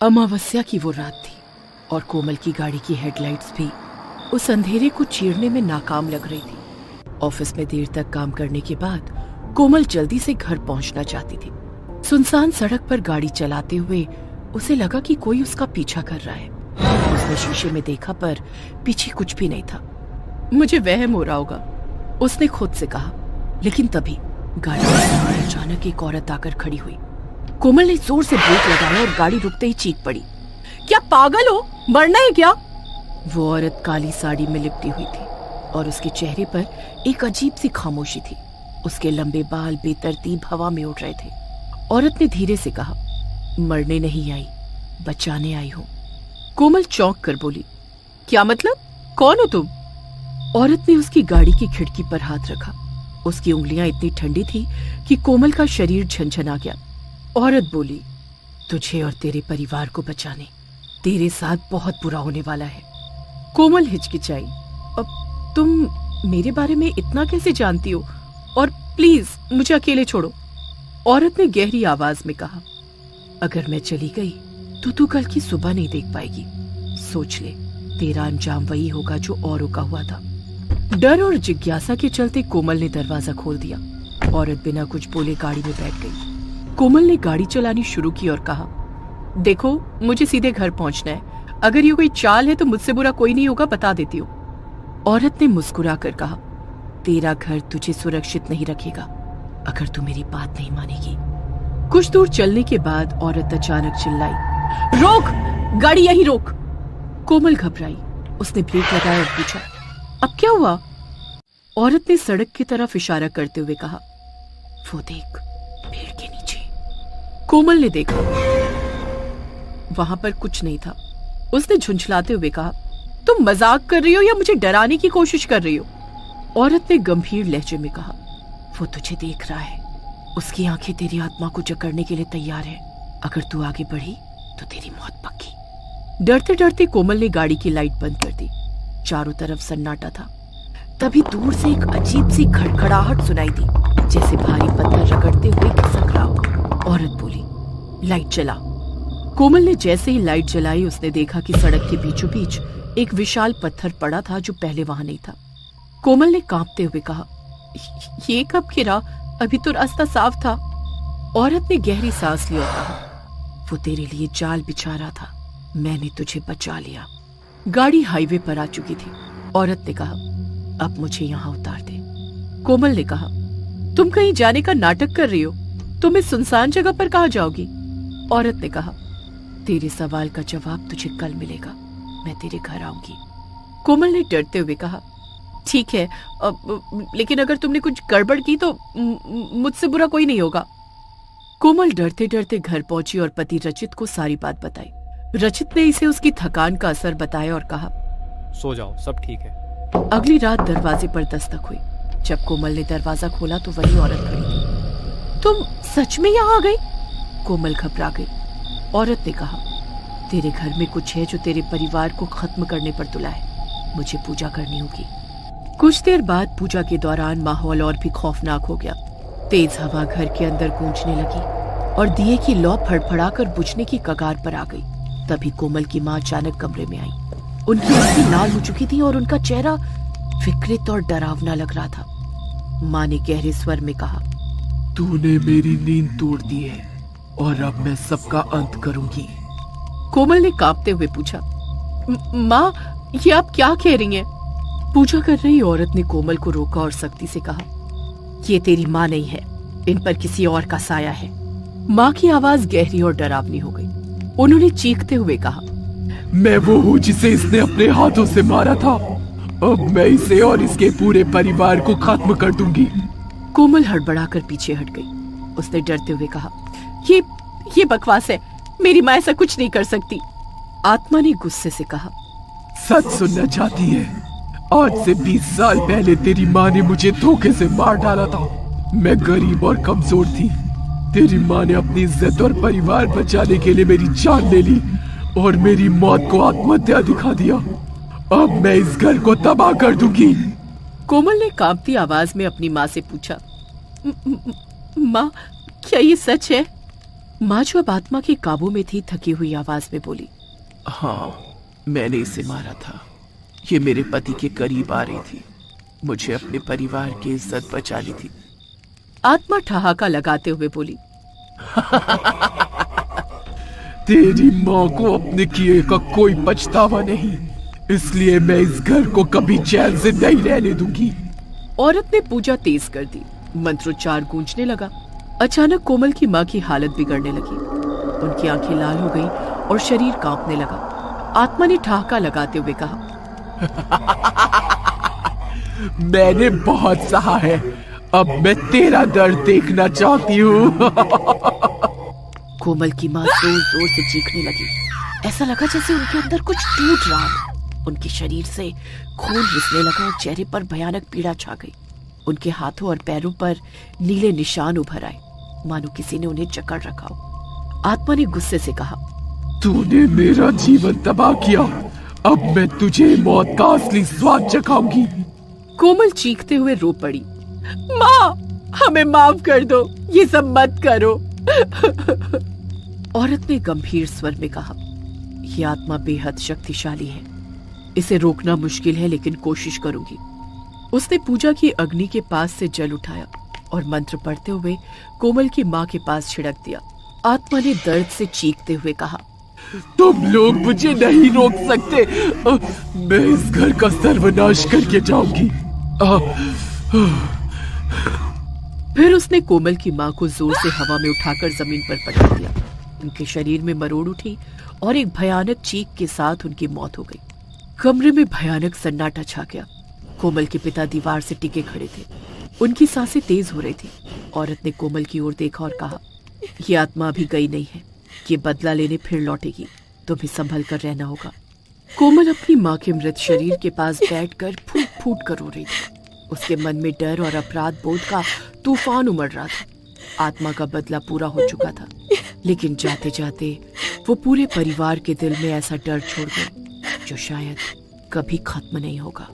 अमावस्या की वो रात थी और कोमल की गाड़ी की हेडलाइट्स भी उस अंधेरे को चीरने में नाकाम लग रही थी। ऑफिस में देर तक काम करने के बाद कोमल जल्दी से घर पहुंचना चाहती थी। सुनसान सड़क पर गाड़ी चलाते हुए उसे लगा कि कोई उसका पीछा कर रहा है। उसने शीशे में देखा पर पीछे कुछ भी नहीं था। मुझे वहम हो रहा होगा, उसने खुद से कहा। लेकिन तभी गाड़ी में अचानक एक औरत आकर खड़ी हुई। कोमल ने जोर से ब्रेक लगाया और गाड़ी रुकते ही चीख पड़ी, क्या पागल हो, मरना है क्या? वो औरत काली साड़ी में लिपटी हुई थी और उसके चेहरे पर एक अजीब सी खामोशी थी। उसके लंबे बाल बेतरतीब हवा में उड़ रहे थे। औरत ने धीरे से कहा, मरने नहीं आई, बचाने आई हूं। कोमल चौंक कर बोली, क्या मतलब? कौन हो तुम? औरत ने उसकी गाड़ी की खिड़की पर हाथ रखा। उसकी उंगलियां इतनी ठंडी थी कि कोमल का शरीर झनझना गया। औरत बोली, तुझे और तेरे परिवार को बचाने तेरे साथ बहुत बुरा होने वाला है। कोमल हिचकिचाई, अब तुम मेरे बारे में इतना कैसे जानती हो? और प्लीज मुझे अकेले छोड़ो। औरत ने गहरी आवाज में कहा, अगर मैं चली गई तो तू कल की सुबह नहीं देख पाएगी। सोच ले, तेरा अंजाम वही होगा जो औरों का हुआ था। डर और जिज्ञासा के चलते कोमल ने दरवाजा खोल दिया। औरत बिना कुछ बोले गाड़ी में बैठ गई। कोमल ने गाड़ी चलानी शुरू की और कहा, देखो मुझे सीधे घर पहुंचना है। अगर ये कोई चाल है तो मुझसे बुरा कोई नहीं होगा, बता देती हूँ। औरत ने मुस्कुरा कर कहा, तेरा घर तुझे सुरक्षित नहीं रखेगा अगर तू मेरी बात नहीं मानेगी। कुछ दूर चलने के बाद औरत अचानक चिल्लाई, रोक, गाड़ी यहीं रोक। कोमल घबराई। उसने ब्रेक लगाया और पूछा, अब क्या हुआ? औरत ने सड़क की तरफ इशारा करते हुए कहा, वो देख, पेड़ के नीचे। कोमल ने देखा, वहां पर कुछ नहीं था। उसने झुंझलाते हुए कहा, तुम मजाक कर रही हो या मुझे डराने की कोशिश कर रही हो? औरत ने गंभीर लहजे में कहा, वो तुझे देख रहा है। उसकी आंखें तेरी आत्मा को जकड़ने के लिए तैयार है। अगर तू आगे बढ़ी तो तेरी मौत पक्की। डरते डरते कोमल ने गाड़ी की लाइट बंद कर दी। चारों तरफ सन्नाटा था। तभी दूर से एक अजीब सी खड़खड़ाहट सुनाई दी, जैसे भारी पत्थर रगड़ते हुए खिसक रहा हो। औरत बोली, लाइट जला। कोमल ने जैसे ही लाइट जलाई उसने देखा कि सड़क के बीचों बीच एक विशाल पत्थर पड़ा था जो पहले वहां नहीं था। कोमल ने कांपते हुए कहा, ये कब गिरा? अभी तो रास्ता साफ था। औरत ने गहरी सांस ली और कहा, वो तेरे लिए जाल बिछा रहा था, मैंने तुझे बचा लिया। गाड़ी हाईवे पर आ चुकी थी। औरत ने कहा, अब मुझे यहाँ उतार दे। कोमल ने कहा, तुम कहीं जाने का नाटक कर रही हो? तुम इस सुनसान जगह पर कहाँ जाओगी? औरत ने कहा, तेरे सवाल का जवाब तुझे कल मिलेगा, मैं तेरे घर आऊंगी। कोमल ने डरते हुए कहा, ठीक है, लेकिन अगर तुमने कुछ गड़बड़ की तो मुझसे बुरा कोई नहीं होगा। कोमल डरते डरते घर पहुंची और पति रचित को सारी बात बताई। रचित ने इसे उसकी थकान का असर बताया और कहा, सो जाओ, सब ठीक है। अगली रात दरवाजे पर दस्तक हुई। जब कोमल ने दरवाजा खोला तो वही औरत खड़ी थी। तुम सच में यहाँ आ गई? कोमल घबरा गई। औरत ने कहा, तेरे घर में कुछ है जो तेरे परिवार को खत्म करने पर तुला है, मुझे पूजा करनी होगी। कुछ देर बाद पूजा के दौरान माहौल और भी खौफनाक हो गया। तेज हवा घर के अंदर गूंजने लगी और दिए की लौ फड़फड़ाकर बुझने की कगार पर आ गई। तभी कोमल की माँ अचानक कमरे में आई। उनकी आंखें लाल हो चुकी थी और उनका चेहरा विकृत और डरावना लग रहा था। माँ ने गहरे स्वर में कहा, तूने मेरी नींद तोड़ दी है और अब मैं सबका अंत करूंगी। कोमल ने कांपते हुए पूछा, माँ, ये आप क्या कह रही हैं? पूजा कर रही औरत ने कोमल को रोका और सख्ती से कहा, ये तेरी माँ नहीं है, इन पर किसी और का साया है। माँ की आवाज गहरी और डरावनी हो गई। उन्होंने चीखते हुए कहा, मैं वो हूँ जिसे इसने अपने हाथों से मारा था। अब मैं इसे और इसके पूरे परिवार को खत्म कर दूंगी। कोमल हड़बड़ाकर पीछे हट गई। उसने डरते हुए कहा, ये बकवास है, मेरी माँ ऐसा कुछ नहीं कर सकती। आत्मा ने गुस्से से कहा, सच सुनना चाहती है? आज से 20 साल पहले तेरी माँ ने मुझे धोखे से मार डाला था। मैं गरीब और कमजोर थी। तेरी माँ ने अपनी इज्जत और परिवार बचाने के लिए मेरी जान ले ली और मेरी मौत को आत्महत्या दिखा दिया। अब मैं इस घर को तबाह कर दूंगी। कोमल ने कांपती आवाज में अपनी माँ से पूछा, माँ, क्या ये सच है? माँ जो अब आत्मा के काबू में थी थकी हुई आवाज में बोली, हाँ, मैंने इसे मारा था। ये मेरे पति के करीब आ रही थी। मुझे अपने परिवार की इज्जत बचानी थी। आत्मा ठहाका लगाते हुए बोली, तेरी माँ को अपने किए का कोई पछतावा नहीं, इसलिए मैं इस घर को कभी चैन से नहीं रहने दूंगी। औरत ने पूजा तेज कर दी। मंत्रोच्चार गूंजने लगा। अचानक कोमल की माँ की हालत बिगड़ने लगी। उनकी आंखें लाल हो गईं और शरीर कांपने लगा। आत्मा ने ठहाका लगाते हुए कहा, मैंने बहुत सहा है, अब मैं तेरा दर्द देखना चाहती हूँ। कोमल की माँ जोर जोर से चीखने लगी। ऐसा लगा जैसे उनके अंदर कुछ टूट रहा हो। उनके शरीर से खून रिसने लगा और चेहरे पर भयानक पीड़ा छा गई। उनके हाथों और पैरों पर नीले निशान उभर आए, मानो किसी ने उन्हें जकड़ रखा हो। आत्मा ने गुस्से से कहा, तूने मेरा जीवन तबाह किया, अब मैं तुझे मौत का असली स्वाद चखाऊंगी। कोमल चीखते हुए रो पड़ी, माँ, हमें माफ कर दो, ये सब मत करो। औरत ने गंभीर स्वर में कहा, यह आत्मा बेहद शक्तिशाली है, इसे रोकना मुश्किल है लेकिन कोशिश करूंगी। उसने पूजा की अग्नि के पास से जल उठाया और मंत्र पढ़ते हुए कोमल की माँ के पास छिड़क दिया। आत्मा ने दर्द से चीखते हुए कहा, तुम लोग मुझे नहीं रोक सकते, मैं इस घर का सर्वनाश करके जाऊंगी। फिर उसने कोमल की माँ को जोर से हवा में उठाकर जमीन पर पटक दिया। उनके शरीर में मरोड़ उठी और एक भयानक चीख के साथ उनकी मौत हो गई। कमरे में भयानक सन्नाटा छा गया। कोमल के पिता दीवार से टिके खड़े थे। उनकी सांसें तेज हो रही थी। औरत ने कोमल की ओर देखा और कहा, ये आत्मा अभी गई नहीं है, ये बदला लेने फिर लौटेगी, तुम्हें संभल कर रहना होगा। कोमल अपनी माँ के मृत शरीर के पास बैठकर फूट फूट कर रो रही थी। उसके मन में डर और अपराध बोध का तूफान उमड़ रहा था। आत्मा का बदला पूरा हो चुका था, लेकिन जाते जाते वो पूरे परिवार के दिल में ऐसा डर छोड़ गई जो शायद कभी खत्म नहीं होगा।